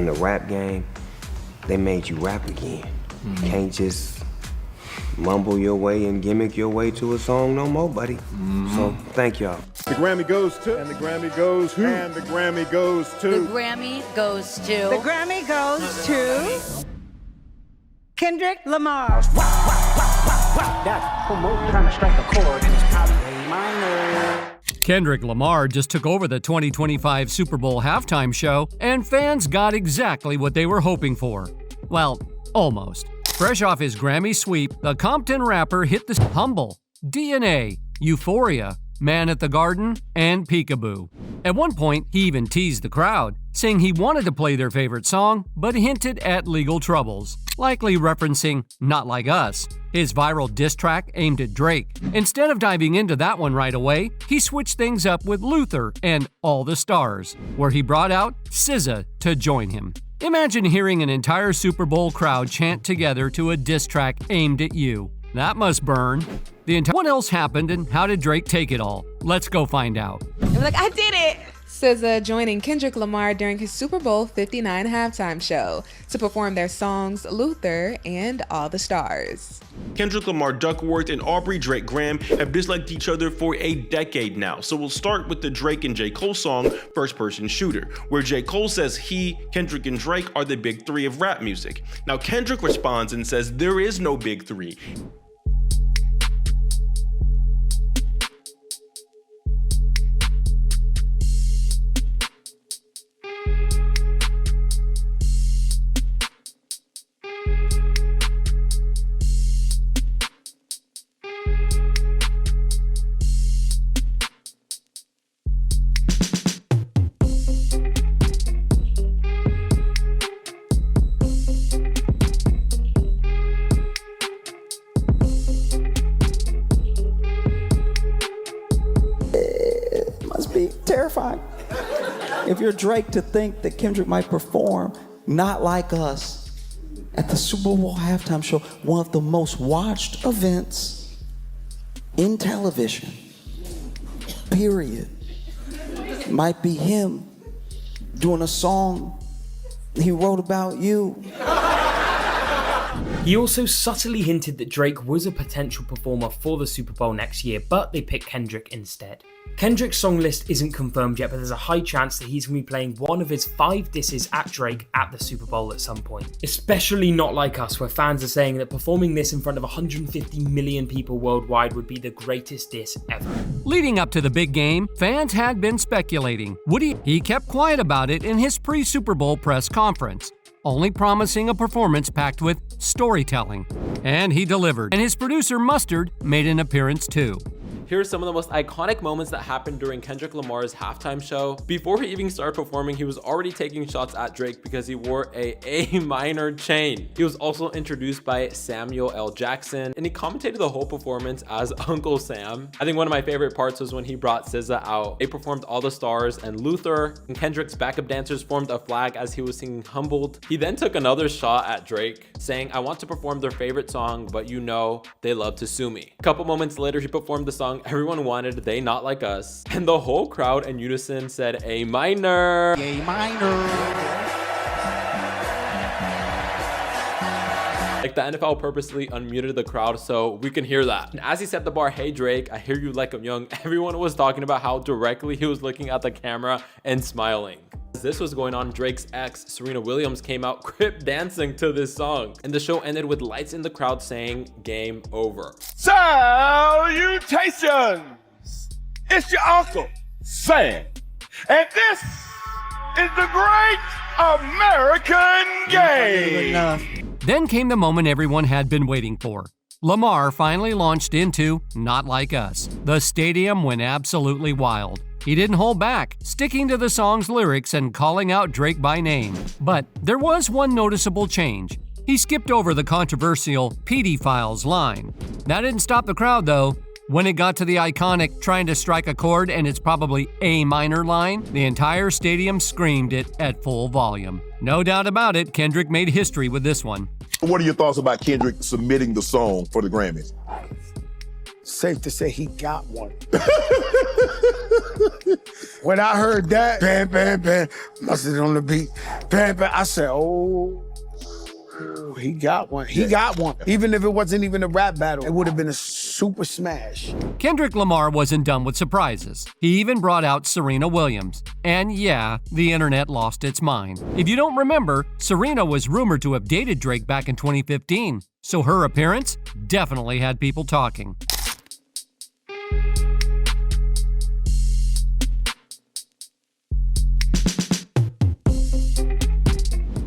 in the rap game, they made you rap again. You can't just mumble your way and gimmick your way to a song no more, buddy. So thank y'all. The Grammy goes to, and the Grammy goes to, and the Grammy goes to. The Grammy goes to. The Grammy goes to Kendrick Lamar. That's almost trying to strike a chord, and it's probably A minor. Kendrick Lamar just took over the 2025 Super Bowl halftime show, and fans got exactly what they were hoping for. Well, almost. Fresh off his Grammy sweep, the Compton rapper hit the Humble, DNA, Euphoria, Man at the Garden, and Peekboo. At one point, he even teased the crowd, saying he wanted to play their favorite song, but hinted at legal troubles, likely referencing Not Like Us, his viral diss track aimed at Drake. Instead of diving into that one right away, he switched things up with Luther and All the Stars, where he brought out SZA to join him. Imagine hearing an entire Super Bowl crowd chant together to a diss track aimed at you. That must burn. What else happened and how did Drake take it all? Let's go find out. I'm like, I did it! SZA joining Kendrick Lamar during his Super Bowl 59 halftime show to perform their songs Luther and All the Stars. Kendrick Lamar, Duckworth, and Aubrey Drake Graham have disliked each other for a decade now, so we'll start with the Drake and J. Cole song, First Person Shooter, where J. Cole says he, Kendrick, and Drake are the big three of rap music. Now Kendrick responds and says there is no big three. Terrifying. If you're Drake, to think that Kendrick might perform Not Like Us at the Super Bowl halftime show, one of the most watched events in television, period, might be him doing a song he wrote about you. He also subtly hinted that Drake was a potential performer for the Super Bowl next year, but they picked Kendrick instead. Kendrick's song list isn't confirmed yet, but there's a high chance that he's going to be playing one of his 5 disses at Drake at the Super Bowl at some point. Especially Not Like Us, where fans are saying that performing this in front of 150 million people worldwide would be the greatest diss ever. Leading up to the big game, fans had been speculating. He kept quiet about it in his pre-Super Bowl press conference, only promising a performance packed with storytelling. And he delivered, and his producer Mustard made an appearance too. Here are some of the most iconic moments that happened during Kendrick Lamar's halftime show. Before he even started performing, he was already taking shots at Drake because he wore a minor chain. He was also introduced by Samuel L. Jackson, and he commentated the whole performance as Uncle Sam. I think one of my favorite parts was when he brought SZA out. They performed All the Stars and Luther, and Kendrick's backup dancers formed a flag as he was singing Humbled. He then took another shot at Drake, saying, I want to perform their favorite song, but you know they love to sue me. A couple moments later, he performed the song everyone wanted, They Not Like Us, and the whole crowd in unison said A minor. A minor. Like the NFL purposely unmuted the crowd so we can hear that. And as he set the bar, hey Drake, I hear you like I'm young, everyone was talking about how directly he was looking at the camera and smiling. As this was going on, Drake's ex, Serena Williams, came out crip dancing to this song. And the show ended with lights in the crowd saying, game over. Salutations! It's your Uncle Sam. And this is the Great American Game. Then came the moment everyone had been waiting for. Lamar finally launched into Not Like Us. The stadium went absolutely wild. He didn't hold back, sticking to the song's lyrics and calling out Drake by name. But there was one noticeable change. He skipped over the controversial pedophiles line. That didn't stop the crowd though. When it got to the iconic trying to strike a chord and it's probably A minor line, the entire stadium screamed it at full volume. No doubt about it, Kendrick made history with this one. What are your thoughts about Kendrick submitting the song for the Grammys? Safe to say he got one. When I heard that, bam, bam, bam, mustard on the beat, bam, bam, I said, oh, he got one. He got one. Even if it wasn't even a rap battle, it would have been a super smash. Kendrick Lamar wasn't done with surprises. He even brought out Serena Williams. And yeah, the internet lost its mind. If you don't remember, Serena was rumored to have dated Drake back in 2015, so her appearance definitely had people talking.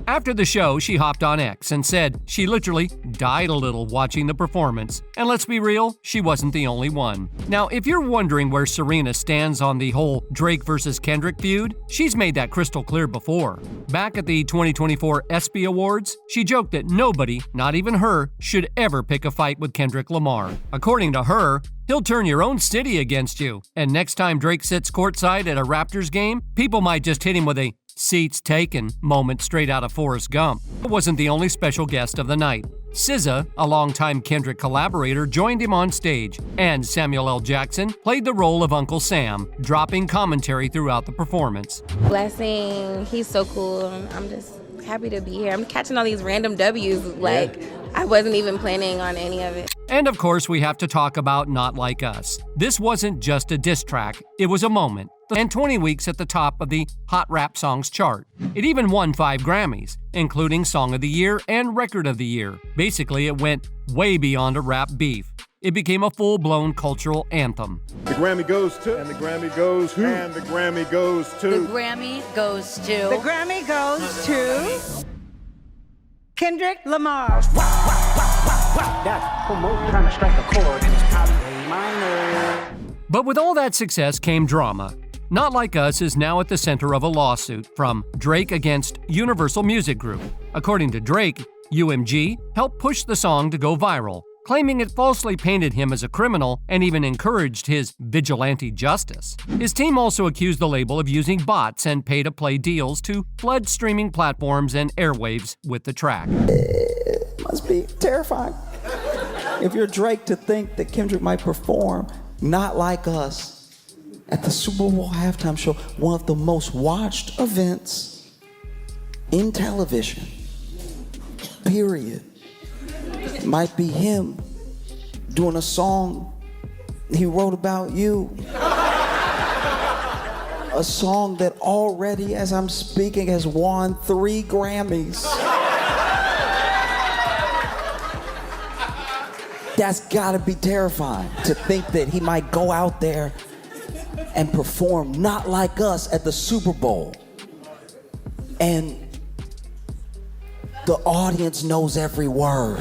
After the show, she hopped on X and said she literally died a little watching the performance. And let's be real, she wasn't the only one. Now, if you're wondering where Serena stands on the whole Drake versus Kendrick feud, she's made that crystal clear before. Back at the 2024 ESPY Awards, she joked that nobody, not even her, should ever pick a fight with Kendrick Lamar. According to her, he'll turn your own city against you. And next time Drake sits courtside at a Raptors game, people might just hit him with a seats taken moment straight out of Forrest Gump. It wasn't the only special guest of the night. SZA, a longtime Kendrick collaborator, joined him on stage, and Samuel L. Jackson played the role of Uncle Sam, dropping commentary throughout the performance. Blessing, he's so cool. I'm just happy to be here. I'm catching all these random W's, like I wasn't even planning on any of it. And of course, we have to talk about Not Like Us. This wasn't just a diss track, it was a moment. And 20 weeks at the top of the Hot Rap Songs chart. It even won 5 Grammys, including Song of the Year and Record of the Year. Basically, it went way beyond a rap beef. It became a full-blown cultural anthem. The Grammy goes to, and the Grammy goes to, and the Grammy goes to. The Grammy goes to. The Grammy goes to Kendrick Lamar. That's almost trying to strike a chord, and it's probably A minor. But with all that success came drama. Not Like Us is now at the center of a lawsuit from Drake against Universal Music Group. According to Drake, UMG helped push the song to go viral, claiming it falsely painted him as a criminal and even encouraged his vigilante justice. His team also accused the label of using bots and pay-to-play deals to flood streaming platforms and airwaves with the track. It must be terrifying. If you're Drake, to think that Kendrick might perform Not Like Us at the Super Bowl halftime show, one of the most watched events in television, period. Might be him doing a song he wrote about you. A song that already, as I'm speaking, has won 3 Grammys. That's gotta be terrifying, to think that he might go out there and perform Not Like Us at the Super Bowl. And the audience knows every word.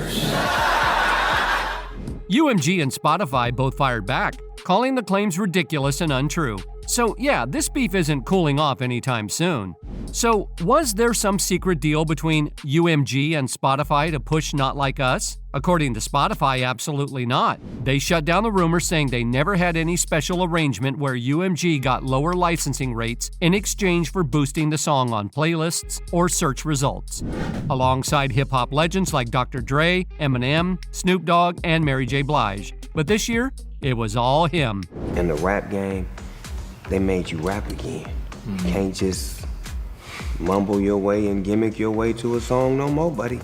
UMG and Spotify both fired back, calling the claims ridiculous and untrue. So yeah, this beef isn't cooling off anytime soon. So was there some secret deal between UMG and Spotify to push Not Like Us? According to Spotify, absolutely not. They shut down the rumor, saying they never had any special arrangement where UMG got lower licensing rates in exchange for boosting the song on playlists or search results. Alongside hip-hop legends like Dr. Dre, Eminem, Snoop Dogg, and Mary J. Blige. But this year, it was all him. In the rap game, they made you rap again. You can't just mumble your way and gimmick your way to a song no more, buddy.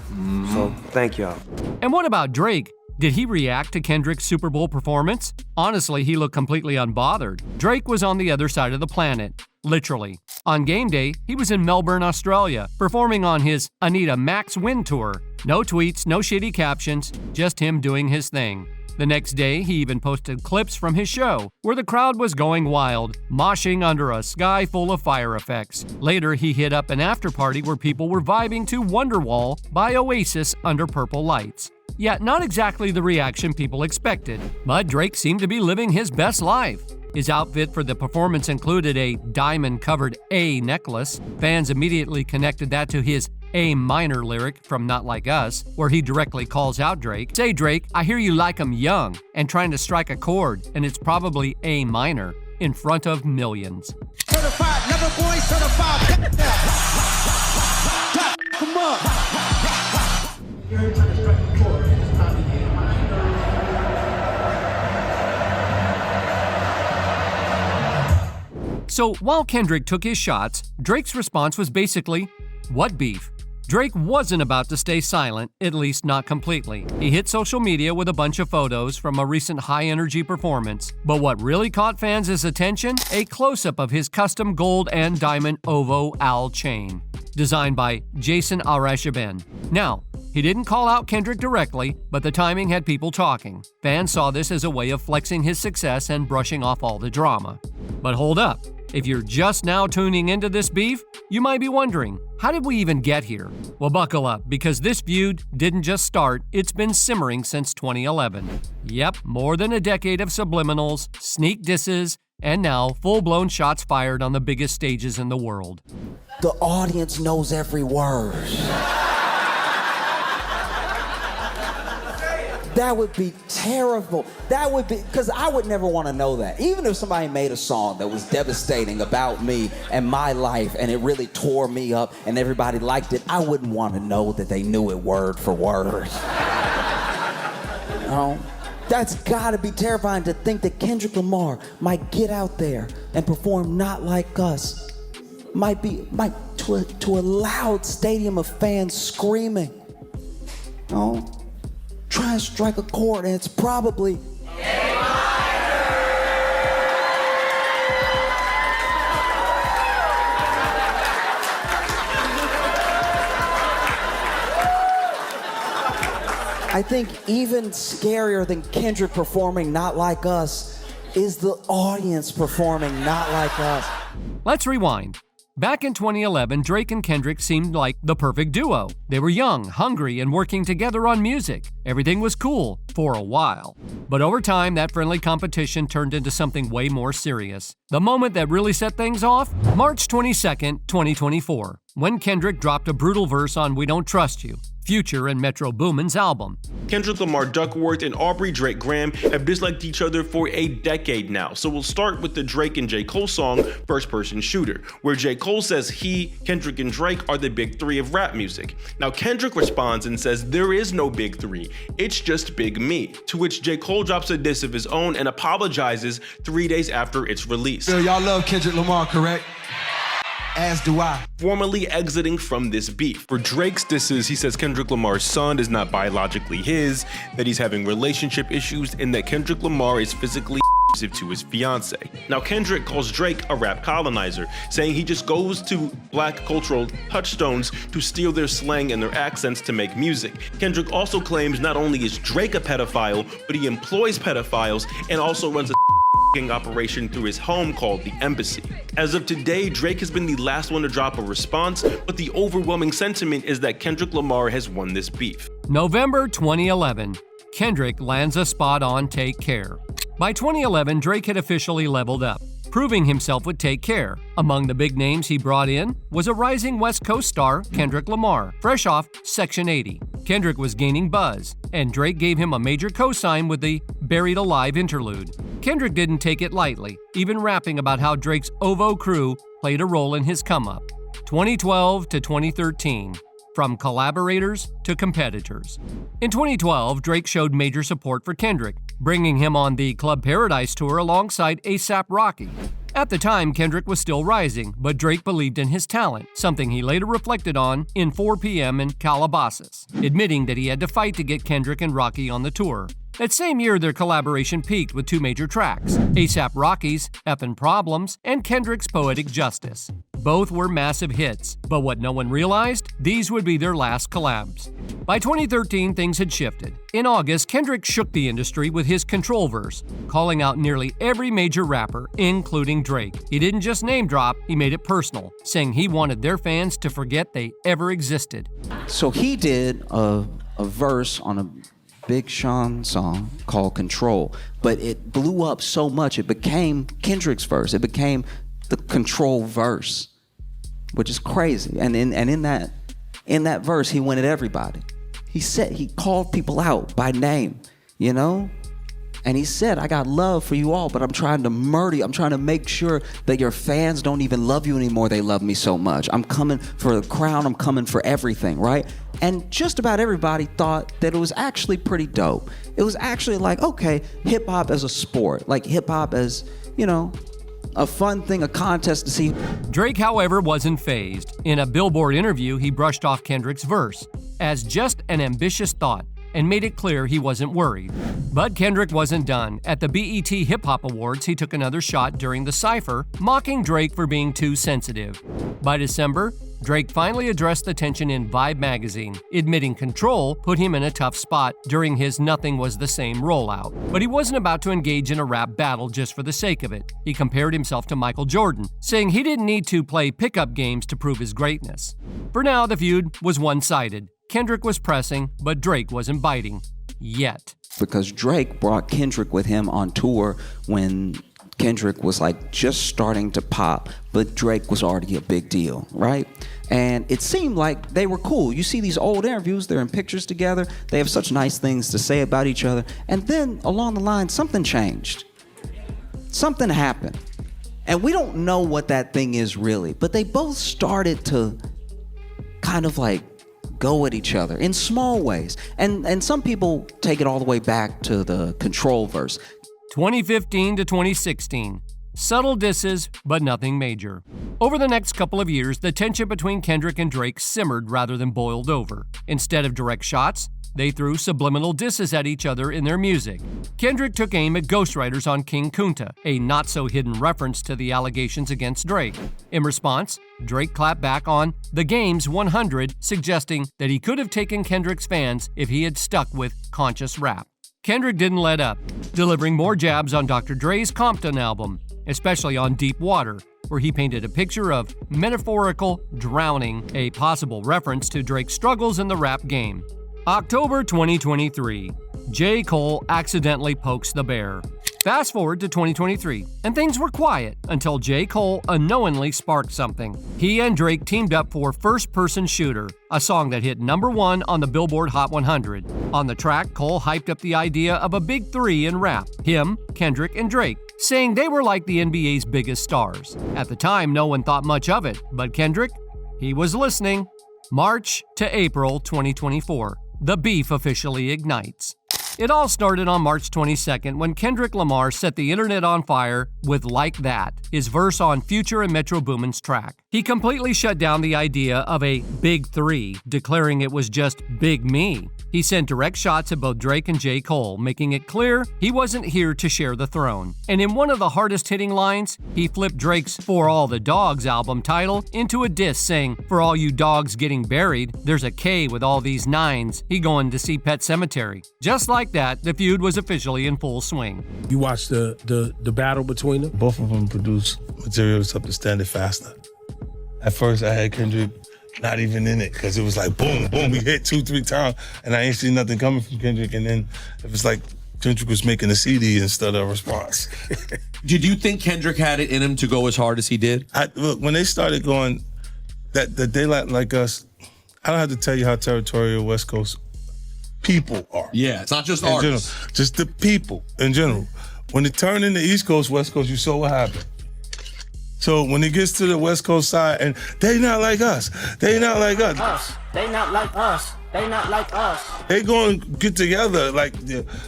So thank y'all. And what about Drake? Did he react to Kendrick's Super Bowl performance? Honestly, he looked completely unbothered. Drake was on the other side of the planet, literally. On game day, he was in Melbourne, Australia, performing on his Anita Max Win Tour. No tweets, no shitty captions, just him doing his thing. The next day, he even posted clips from his show, where the crowd was going wild, moshing under a sky full of fire effects. Later, he hit up an after-party where people were vibing to Wonderwall by Oasis under purple lights. Yet not exactly the reaction people expected, but Drake seemed to be living his best life. His outfit for the performance included a diamond-covered A necklace. Fans immediately connected that to his A minor lyric from Not Like Us, where he directly calls out Drake. Say, Drake, I hear you like 'em young and trying to strike a chord, and it's probably A minor, in front of millions. Certified, never boy, certified. Come on. You're trying to strike a chord, and it's probably A minor. So while Kendrick took his shots, Drake's response was basically, "What beef?" Drake wasn't about to stay silent, at least not completely. He hit social media with a bunch of photos from a recent high-energy performance. But what really caught fans' attention? A close-up of his custom gold and diamond OVO owl chain, designed by Jason Arashaben. Now, he didn't call out Kendrick directly, but the timing had people talking. Fans saw this as a way of flexing his success and brushing off all the drama. But hold up. If you're just now tuning into this beef, you might be wondering, how did we even get here? Well, buckle up, because this feud didn't just start, it's been simmering since 2011. Yep, more than a decade of subliminals, sneak disses, and now full-blown shots fired on the biggest stages in the world. The audience knows every word. That would be terrible. That would be, because I would never want to know that. Even if somebody made a song that was devastating about me and my life and it really tore me up and everybody liked it, I wouldn't want to know that they knew it word for word. You know? That's gotta be terrifying to think that Kendrick Lamar might get out there and perform Not Like Us. Might to a loud stadium of fans screaming. You know? Try and strike a chord, and it's probably I think even scarier than Kendrick performing Not Like Us is the audience performing Not Like Us. Let's rewind. Back in 2011, Drake and Kendrick seemed like the perfect duo. They were young, hungry, and working together on music. Everything was cool for a while. But over time, that friendly competition turned into something way more serious. The moment that really set things off? March 22nd, 2024, when Kendrick dropped a brutal verse on We Don't Trust You, Future and Metro Boomin's album. Kendrick Lamar Duckworth and Aubrey Drake Graham have disliked each other for a decade now, so we'll start with the Drake and J. Cole song, First Person Shooter, where J. Cole says he, Kendrick, and Drake are the big three of rap music. Now Kendrick responds and says there is no big three, it's just Big Me, to which J. Cole drops a diss of his own and apologizes 3 days after its release. So y'all love Kendrick Lamar, correct? As do I. Formally exiting from this beef. For Drake's disses, he says Kendrick Lamar's son is not biologically his, that he's having relationship issues, and that Kendrick Lamar is physically abusive to his fiance. Now Kendrick calls Drake a rap colonizer, saying he just goes to black cultural touchstones to steal their slang and their accents to make music. Kendrick also claims not only is Drake a pedophile, but he employs pedophiles and also runs a operation through his home called The Embassy. As of today, Drake has been the last one to drop a response, but the overwhelming sentiment is that Kendrick Lamar has won this beef. November 2011, Kendrick lands a spot on Take Care. By 2011, Drake had officially leveled up, proving himself with Take Care. Among the big names he brought in was a rising West Coast star, Kendrick Lamar, fresh off Section 80. Kendrick was gaining buzz, and Drake gave him a major cosign with the Buried Alive interlude. Kendrick didn't take it lightly, even rapping about how Drake's OVO crew played a role in his come-up. 2012 to 2013, from collaborators to competitors. In 2012, Drake showed major support for Kendrick, bringing him on the Club Paradise tour alongside A$AP Rocky. At the time, Kendrick was still rising, but Drake believed in his talent, something he later reflected on in 4 p.m. in Calabasas, admitting that he had to fight to get Kendrick and Rocky on the tour. That same year, their collaboration peaked with 2 major tracks, A$AP Rocky's Effin' Problems and Kendrick's Poetic Justice. Both were massive hits, but what no one realized, these would be their last collabs. By 2013, things had shifted. In August, Kendrick shook the industry with his Control verse, calling out nearly every major rapper, including Drake. He didn't just name drop, he made it personal, saying he wanted their fans to forget they ever existed. So he did a verse on a Big Sean song called Control, but it blew up so much it became Kendrick's verse. It became the Control verse, which is crazy. And in that verse, he went at everybody. He called people out by name, you know? And he said, I got love for you all, but I'm trying to murder you. I'm trying to make sure that your fans don't even love you anymore. They love me so much. I'm coming for the crown. I'm coming for everything, right? And just about everybody thought that it was actually pretty dope. It was actually like, okay, hip hop as a sport, like hip hop as, you know, a fun thing, a contest to see. Drake, however, wasn't fazed. In a Billboard interview, he brushed off Kendrick's verse as just an ambitious thought and made it clear he wasn't worried. But Kendrick wasn't done. At the BET Hip Hop Awards, he took another shot during the cypher, mocking Drake for being too sensitive. By December, Drake finally addressed the tension in Vibe magazine, admitting Control put him in a tough spot during his Nothing Was the Same rollout. But he wasn't about to engage in a rap battle just for the sake of it. He compared himself to Michael Jordan, saying he didn't need to play pickup games to prove his greatness. For now, the feud was one-sided. Kendrick was pressing, but Drake wasn't biting. Yet. Because Drake brought Kendrick with him on tour when Kendrick was like just starting to pop, but Drake was already a big deal, right? And it seemed like they were cool. You see these old interviews, they're in pictures together, they have such nice things to say about each other, and then along the line, something changed. Something happened. And we don't know what that thing is really, but they both started to kind of like go at each other in small ways. And some people take it all the way back to the Control verse. 2015 to 2016. Subtle disses, but nothing major. Over the next couple of years, the tension between Kendrick and Drake simmered rather than boiled over. Instead of direct shots, they threw subliminal disses at each other in their music. Kendrick took aim at ghostwriters on King Kunta, a not-so-hidden reference to the allegations against Drake. In response, Drake clapped back on The Game's 100, suggesting that he could have taken Kendrick's fans if he had stuck with conscious rap. Kendrick didn't let up, delivering more jabs on Dr. Dre's Compton album, especially on Deep Water, where he painted a picture of metaphorical drowning, a possible reference to Drake's struggles in the rap game. October 2023. J. Cole accidentally pokes the bear. Fast forward to 2023, and things were quiet until J. Cole unknowingly sparked something. He and Drake teamed up for First Person Shooter, a song that hit #1 on the Billboard Hot 100. On the track, Cole hyped up the idea of a big three in rap, him, Kendrick, and Drake, saying they were like the NBA's biggest stars. At the time, no one thought much of it, but Kendrick, he was listening. March to April 2024. The beef officially ignites. It all started on March 22nd when Kendrick Lamar set the internet on fire with Like That, his verse on Future and Metro Boomin's track. He completely shut down the idea of a Big Three, declaring it was just Big Me. He sent direct shots at both Drake and J. Cole, making it clear he wasn't here to share the throne. And in one of the hardest-hitting lines, he flipped Drake's For All the Dogs album title into a diss saying, "For all you dogs getting buried, there's a K with all these nines. He going to see Pet Cemetery." Just like that, the feud was officially in full swing. You watched the battle between them? Both of them produced material up to Stand It Faster. At first, I had Kendrick not even in it, because it was like boom, boom, we hit 2-3 times, and I ain't seen nothing coming from Kendrick, and then it was like Kendrick was making a CD instead of a response. Did you think Kendrick had it in him to go as hard as he did? Look, when they started going, that they like us, I don't have to tell you how territorial West Coast people are. Yeah, it's not just in artists. general, just the people in general. When it turned into East Coast, West Coast, you saw what happened. So when it gets to the West Coast side, and they not like us, they not like us. They not like us. They not like us. They going to get together, like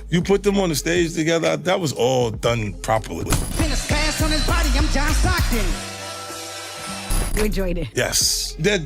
you put them on the stage together. That was all done properly. Tennis pass on his body, I'm John Stockton. You enjoyed it. Yes, they're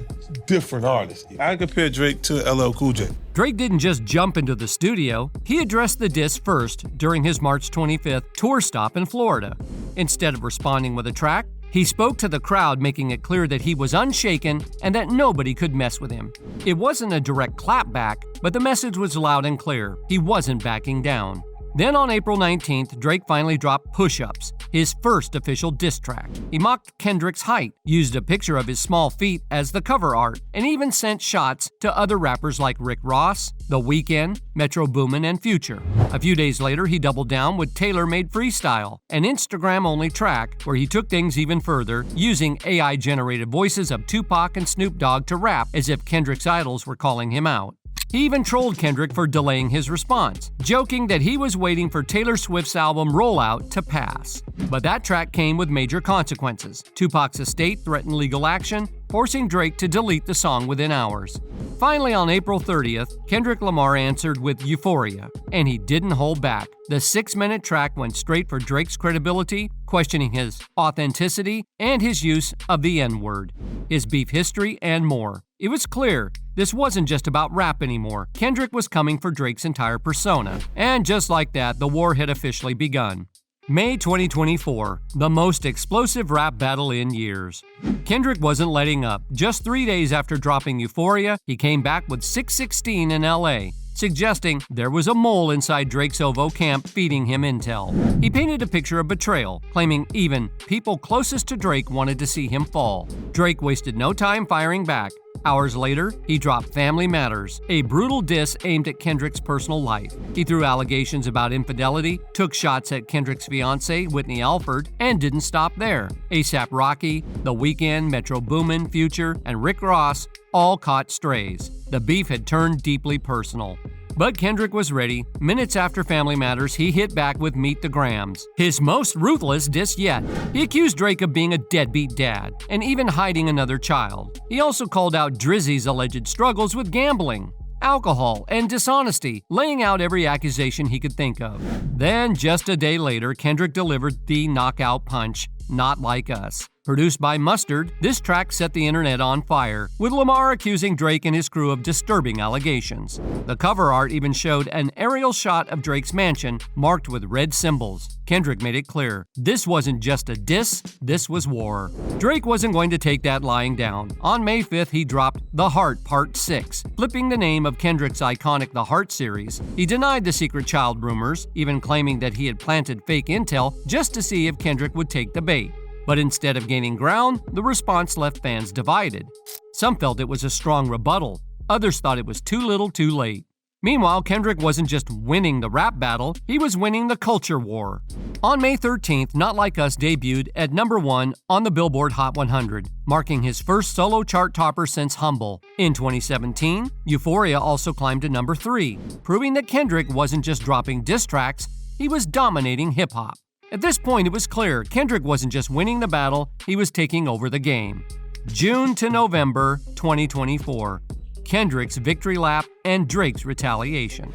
different artists. I compare Drake to LL Cool J. Drake didn't just jump into the studio, he addressed the diss first during his March 25th tour stop in Florida. Instead of responding with a track, he spoke to the crowd, making it clear that he was unshaken and that nobody could mess with him. It wasn't a direct clapback, but the message was loud and clear. He wasn't backing down. Then on April 19th, Drake finally dropped Push-Ups, his first official diss track. He mocked Kendrick's height, used a picture of his small feet as the cover art, and even sent shots to other rappers like Rick Ross, The Weeknd, Metro Boomin, and Future. A few days later, he doubled down with Tailor-Made Freestyle, an Instagram-only track where he took things even further, using AI-generated voices of Tupac and Snoop Dogg to rap as if Kendrick's idols were calling him out. He even trolled Kendrick for delaying his response, joking that he was waiting for Taylor Swift's album Rollout to pass. But that track came with major consequences. Tupac's estate threatened legal action, forcing Drake to delete the song within hours. Finally, on April 30th, Kendrick Lamar answered with Euphoria, and he didn't hold back. The 6-minute track went straight for Drake's credibility, questioning his authenticity and his use of the N-word, his beef history, and more. It was clear this wasn't just about rap anymore. Kendrick was coming for Drake's entire persona. And just like that, the war had officially begun. May 2024, the most explosive rap battle in years. Kendrick wasn't letting up. Just 3 days after dropping Euphoria, he came back with 616 in LA, suggesting there was a mole inside Drake's OVO camp feeding him intel. He painted a picture of betrayal, claiming even people closest to Drake wanted to see him fall. Drake wasted no time firing back. Hours later, he dropped Family Matters, a brutal diss aimed at Kendrick's personal life. He threw allegations about infidelity, took shots at Kendrick's fiancée, Whitney Alford, and didn't stop there. A$AP Rocky, The Weeknd, Metro Boomin, Future, and Rick Ross all caught strays. The beef had turned deeply personal. But Kendrick was ready. Minutes after Family Matters, he hit back with Meet the Grams, his most ruthless diss yet. He accused Drake of being a deadbeat dad, and even hiding another child. He also called out Drizzy's alleged struggles with gambling, alcohol, and dishonesty, laying out every accusation he could think of. Then, just a day later, Kendrick delivered the knockout punch, Not Like Us. Produced by Mustard, this track set the internet on fire, with Lamar accusing Drake and his crew of disturbing allegations. The cover art even showed an aerial shot of Drake's mansion marked with red symbols. Kendrick made it clear, this wasn't just a diss, this was war. Drake wasn't going to take that lying down. On May 5th, he dropped The Heart Part 6, flipping the name of Kendrick's iconic The Heart series. He denied the secret child rumors, even claiming that he had planted fake intel just to see if Kendrick would take the bait. But instead of gaining ground, the response left fans divided. Some felt it was a strong rebuttal. Others thought it was too little too late. Meanwhile, Kendrick wasn't just winning the rap battle, he was winning the culture war. On May 13th, Not Like Us debuted at #1 on the Billboard Hot 100, marking his first solo chart topper since Humble. In 2017, Euphoria also climbed to #3, proving that Kendrick wasn't just dropping diss tracks, he was dominating hip-hop. At this point, it was clear Kendrick wasn't just winning the battle, he was taking over the game. June to November 2024. Kendrick's victory lap and Drake's retaliation.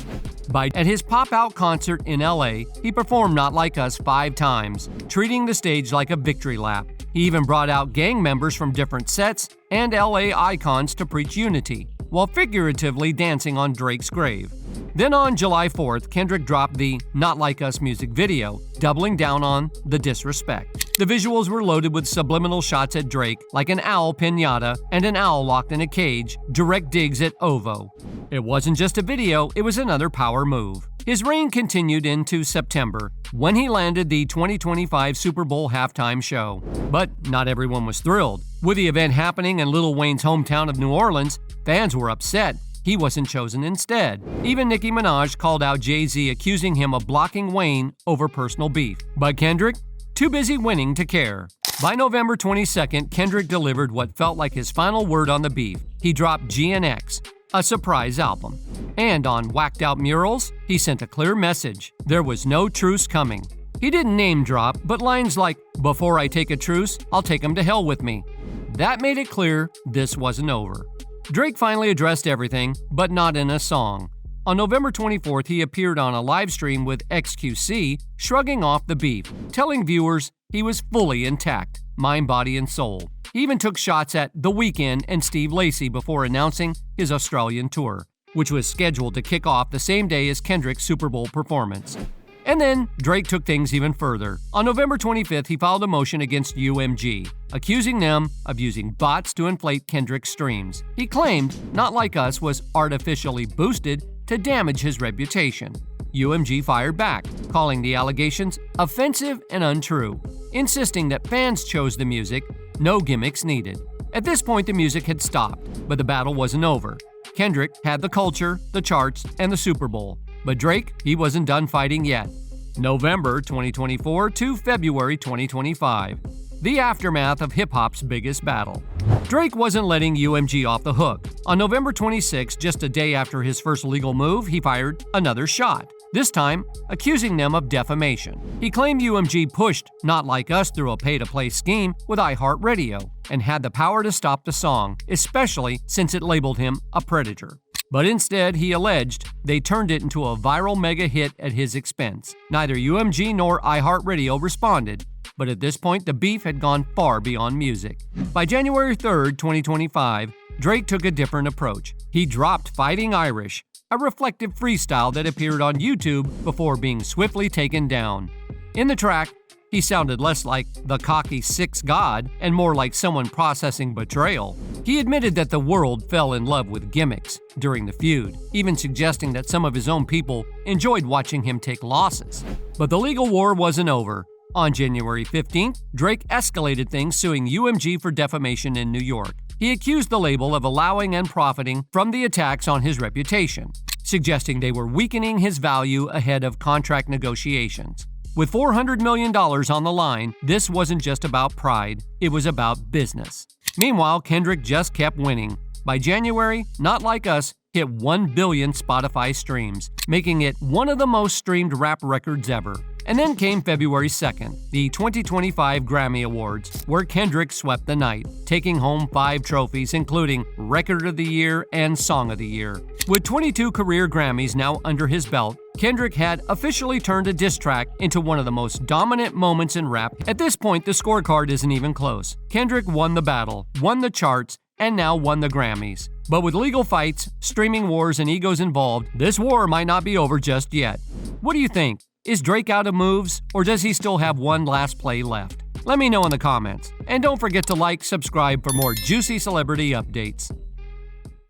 At his pop-out concert in LA, he performed Not Like Us 5 times, treating the stage like a victory lap. He even brought out gang members from different sets and LA icons to preach unity, while figuratively dancing on Drake's grave. Then on July 4th, Kendrick dropped the Not Like Us music video, doubling down on the disrespect. The visuals were loaded with subliminal shots at Drake, like an owl piñata and an owl locked in a cage, direct digs at OVO. It wasn't just a video, it was another power move. His reign continued into September, when he landed the 2025 Super Bowl halftime show. But not everyone was thrilled. With the event happening in Lil Wayne's hometown of New Orleans, fans were upset. He wasn't chosen instead. Even Nicki Minaj called out Jay-Z, accusing him of blocking Wayne over personal beef. But Kendrick, too busy winning to care. By November 22nd, Kendrick delivered what felt like his final word on the beef. He dropped GNX, a surprise album. And on Whacked Out Murals, he sent a clear message. There was no truce coming. He didn't name drop, but lines like, "Before I take a truce, I'll take 'em to hell with me." That made it clear this wasn't over. Drake finally addressed everything, but not in a song. On November 24th, he appeared on a live stream with XQC, shrugging off the beef, telling viewers he was fully intact, mind, body, and soul. He even took shots at The Weeknd and Steve Lacy before announcing his Australian tour, which was scheduled to kick off the same day as Kendrick's Super Bowl performance. And then, Drake took things even further. On November 25th, he filed a motion against UMG, accusing them of using bots to inflate Kendrick's streams. He claimed Not Like Us was artificially boosted to damage his reputation. UMG fired back, calling the allegations offensive and untrue, insisting that fans chose the music, no gimmicks needed. At this point, the music had stopped, but the battle wasn't over. Kendrick had the culture, the charts, and the Super Bowl. But Drake, he wasn't done fighting yet. November 2024 to February 2025. The aftermath of hip-hop's biggest battle. Drake wasn't letting UMG off the hook. On November 26, just a day after his first legal move, he fired another shot. this time accusing them of defamation. He claimed UMG pushed Not Like Us through a pay-to-play scheme with iHeartRadio and had the power to stop the song, especially since it labeled him a predator. But instead, he alleged they turned it into a viral mega hit at his expense. Neither UMG nor iHeartRadio responded, but at this point the beef had gone far beyond music. By January 3rd, 2025, Drake took a different approach. He dropped Fighting Irish, a reflective freestyle that appeared on YouTube before being swiftly taken down. In the track, he sounded less like the cocky six god and more like someone processing betrayal. He admitted that the world fell in love with gimmicks during the feud, even suggesting that some of his own people enjoyed watching him take losses. But the legal war wasn't over. On January 15th, Drake escalated things, suing UMG for defamation in New York. He accused the label of allowing and profiting from the attacks on his reputation, suggesting they were weakening his value ahead of contract negotiations. With $400 million on the line, this wasn't just about pride, it was about business. Meanwhile, Kendrick just kept winning. By January, Not Like Us hit 1 billion Spotify streams, making it one of the most streamed rap records ever. And then came February 2nd, the 2025 Grammy Awards, where Kendrick swept the night, taking home 5 trophies, including Record of the Year and Song of the Year. With 22 career Grammys now under his belt, Kendrick had officially turned a diss track into one of the most dominant moments in rap. At this point, the scorecard isn't even close. Kendrick won the battle, won the charts, and now won the Grammys. But with legal fights, streaming wars, and egos involved, this war might not be over just yet. What do you think? Is Drake out of moves, or does he still have one last play left? Let me know in the comments. And don't forget to like, subscribe for more juicy celebrity updates.